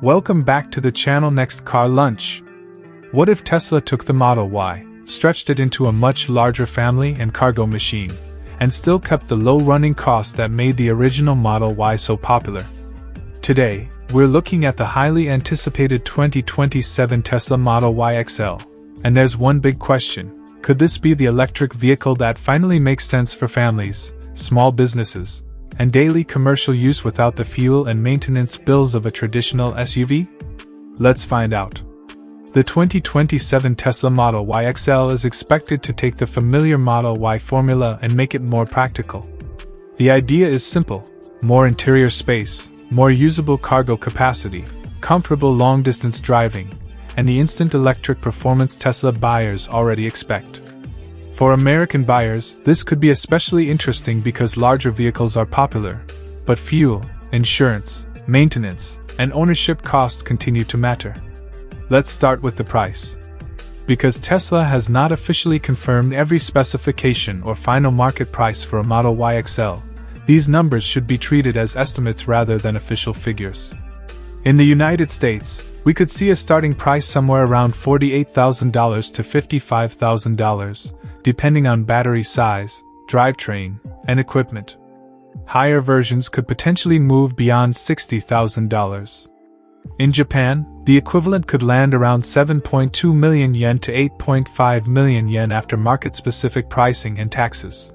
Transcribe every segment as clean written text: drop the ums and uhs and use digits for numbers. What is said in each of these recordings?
Welcome back to the channel. Next, car lunch. What if Tesla took the Model Y, stretched it into a much larger family and cargo machine, and still kept the low running costs that made the original Model Y so popular? Today, we're looking at the highly anticipated 2027 Tesla Model Y XL. And there's one big question: could this be the electric vehicle that finally makes sense for families, small businesses, and daily commercial use without the fuel and maintenance bills of a traditional SUV? Let's find out. The 2027 Tesla Model Y XL is expected to take the familiar Model Y formula and make it more practical. The idea is simple: more interior space, more usable cargo capacity, comfortable long-distance driving, and the instant electric performance Tesla buyers already expect. For American buyers, this could be especially interesting because larger vehicles are popular, but fuel, insurance, maintenance, and ownership costs continue to matter. Let's start with the price. Because Tesla has not officially confirmed every specification or final market price for a Model Y XL, these numbers should be treated as estimates rather than official figures. In the United States, we could see a starting price somewhere around $48,000 to $55,000, depending on battery size, drivetrain, and equipment. Higher versions could potentially move beyond $60,000. In Japan, the equivalent could land around 7.2 million yen to 8.5 million yen after market-specific pricing and taxes.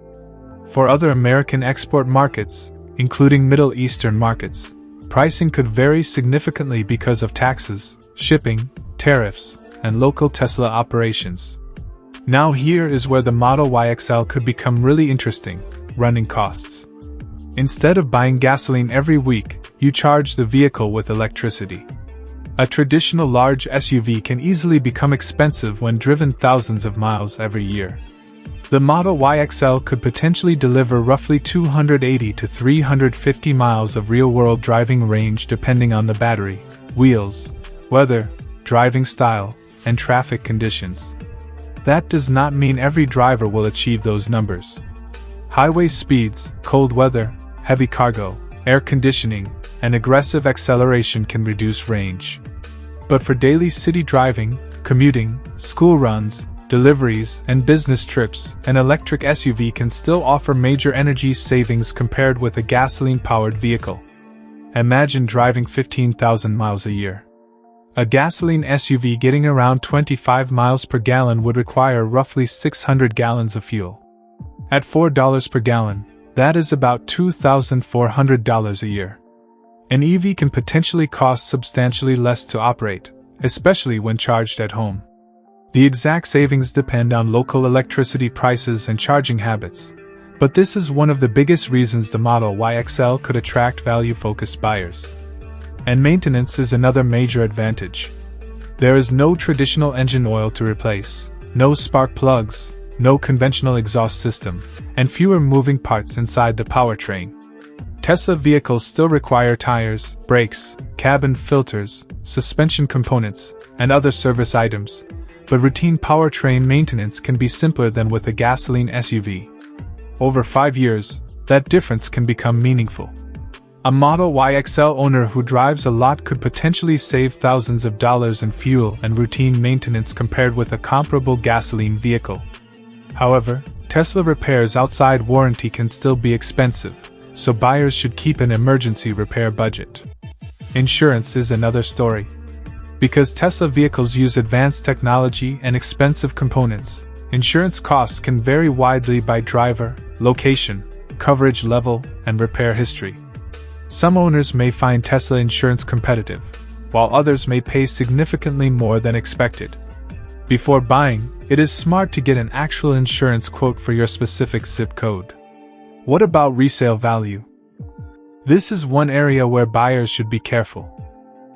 For other American export markets, including Middle Eastern markets, pricing could vary significantly because of taxes, shipping, tariffs, and local Tesla operations. Now here is where the Model Y XL could become really interesting: running costs. Instead of buying gasoline every week, you charge the vehicle with electricity. A traditional large SUV can easily become expensive when driven thousands of miles every year. The Model Y XL could potentially deliver roughly 280 to 350 miles of real-world driving range depending on the battery, wheels, weather, driving style, and traffic conditions. That does not mean every driver will achieve those numbers. Highway speeds, cold weather, heavy cargo, air conditioning, and aggressive acceleration can reduce range. But for daily city driving, commuting, school runs, deliveries, and business trips, an electric SUV can still offer major energy savings compared with a gasoline-powered vehicle. Imagine driving 15,000 miles a year. A gasoline SUV getting around 25 miles per gallon would require roughly 600 gallons of fuel. At $4 per gallon, that is about $2,400 a year. An EV can potentially cost substantially less to operate, especially when charged at home. The exact savings depend on local electricity prices and charging habits, but this is one of the biggest reasons the Model Y XL could attract value-focused buyers. And maintenance is another major advantage. There is no traditional engine oil to replace, no spark plugs, no conventional exhaust system, and fewer moving parts inside the powertrain. Tesla vehicles still require tires, brakes, cabin filters, suspension components, and other service items, but routine powertrain maintenance can be simpler than with a gasoline SUV. Over 5 years, that difference can become meaningful. A Model Y XL owner who drives a lot could potentially save thousands of dollars in fuel and routine maintenance compared with a comparable gasoline vehicle. However, Tesla repairs outside warranty can still be expensive, so buyers should keep an emergency repair budget. Insurance is another story. Because Tesla vehicles use advanced technology and expensive components, insurance costs can vary widely by driver, location, coverage level, and repair history. Some owners may find Tesla insurance competitive, while others may pay significantly more than expected. Before buying, it is smart to get an actual insurance quote for your specific zip code. What about resale value? This is one area where buyers should be careful.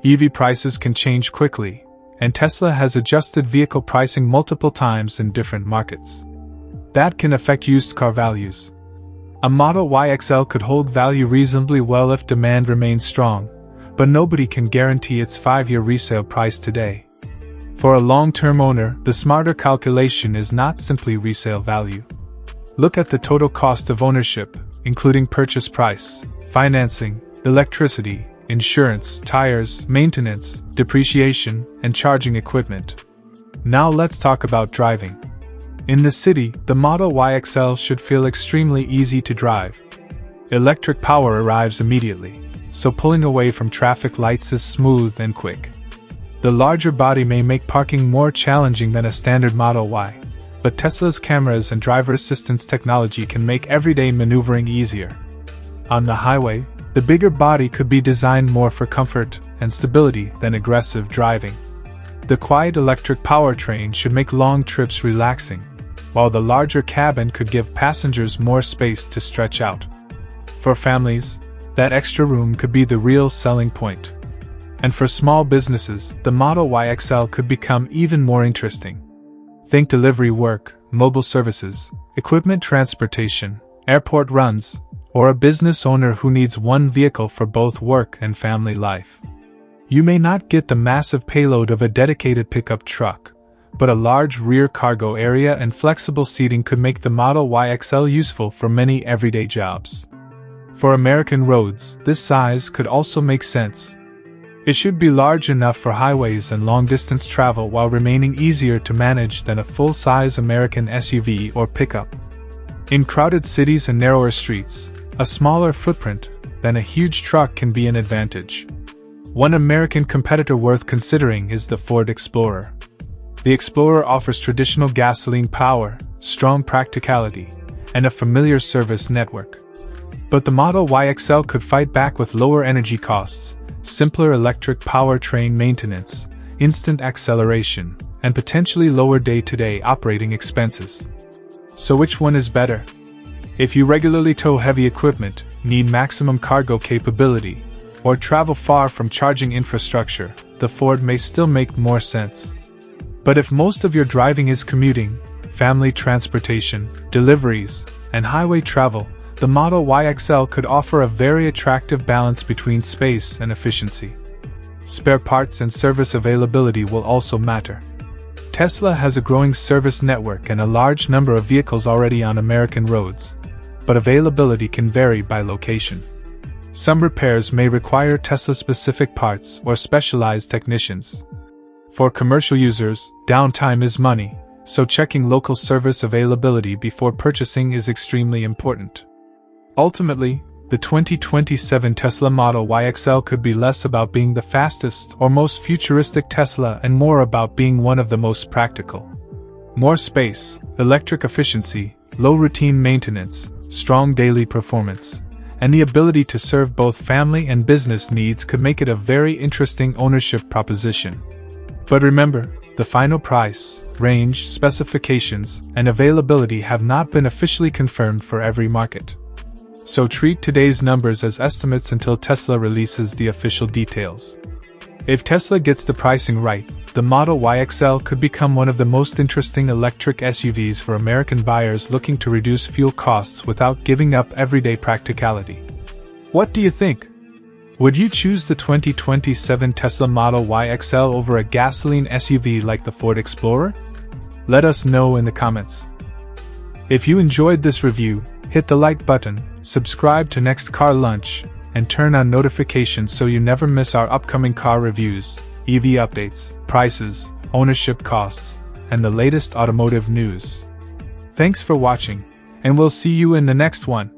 EV prices can change quickly, and Tesla has adjusted vehicle pricing multiple times in different markets. That can affect used car values. A Model Y XL could hold value reasonably well if demand remains strong, but nobody can guarantee its 5-year resale price today. For a long-term owner, the smarter calculation is not simply resale value. Look at the total cost of ownership, including purchase price, financing, electricity, insurance, tires, maintenance, depreciation, and charging equipment. Now let's talk about driving. In the city, the Model Y XL should feel extremely easy to drive. Electric power arrives immediately, so pulling away from traffic lights is smooth and quick. The larger body may make parking more challenging than a standard Model Y, but Tesla's cameras and driver assistance technology can make everyday maneuvering easier. On the highway, the bigger body could be designed more for comfort and stability than aggressive driving. The quiet electric powertrain should make long trips relaxing, while the larger cabin could give passengers more space to stretch out. For families, that extra room could be the real selling point. And for small businesses, the Model Y XL could become even more interesting. Think delivery work, mobile services, equipment transportation, airport runs, or a business owner who needs one vehicle for both work and family life. You may not get the massive payload of a dedicated pickup truck, but a large rear cargo area and flexible seating could make the Model Y XL useful for many everyday jobs. For American roads, this size could also make sense. It should be large enough for highways and long-distance travel while remaining easier to manage than a full-size American SUV or pickup. In crowded cities and narrower streets, a smaller footprint than a huge truck can be an advantage. One American competitor worth considering is the Ford Explorer. The Explorer offers traditional gasoline power, strong practicality, and a familiar service network. But the Model Y XL could fight back with lower energy costs, simpler electric powertrain maintenance, instant acceleration, and potentially lower day-to-day operating expenses. So which one is better? If you regularly tow heavy equipment, need maximum cargo capability, or travel far from charging infrastructure, the Ford may still make more sense. But if most of your driving is commuting, family transportation, deliveries, and highway travel, the Model Y XL could offer a very attractive balance between space and efficiency. Spare parts and service availability will also matter. Tesla has a growing service network and a large number of vehicles already on American roads, but availability can vary by location. Some repairs may require Tesla-specific parts or specialized technicians. For commercial users, downtime is money, so checking local service availability before purchasing is extremely important. Ultimately, the 2027 Tesla Model Y XL could be less about being the fastest or most futuristic Tesla and more about being one of the most practical. More space, electric efficiency, low routine maintenance, strong daily performance, and the ability to serve both family and business needs could make it a very interesting ownership proposition. But remember, the final price, range, specifications, and availability have not been officially confirmed for every market. So treat today's numbers as estimates until Tesla releases the official details. If Tesla gets the pricing right, the Model Y XL could become one of the most interesting electric SUVs for American buyers looking to reduce fuel costs without giving up everyday practicality. What do you think? Would you choose the 2027 Tesla Model Y XL over a gasoline SUV like the Ford Explorer? Let us know in the comments. If you enjoyed this review, hit the like button, subscribe to Next Car Lunch, and turn on notifications so you never miss our upcoming car reviews, EV updates, prices, ownership costs, and the latest automotive news. Thanks for watching, and we'll see you in the next one.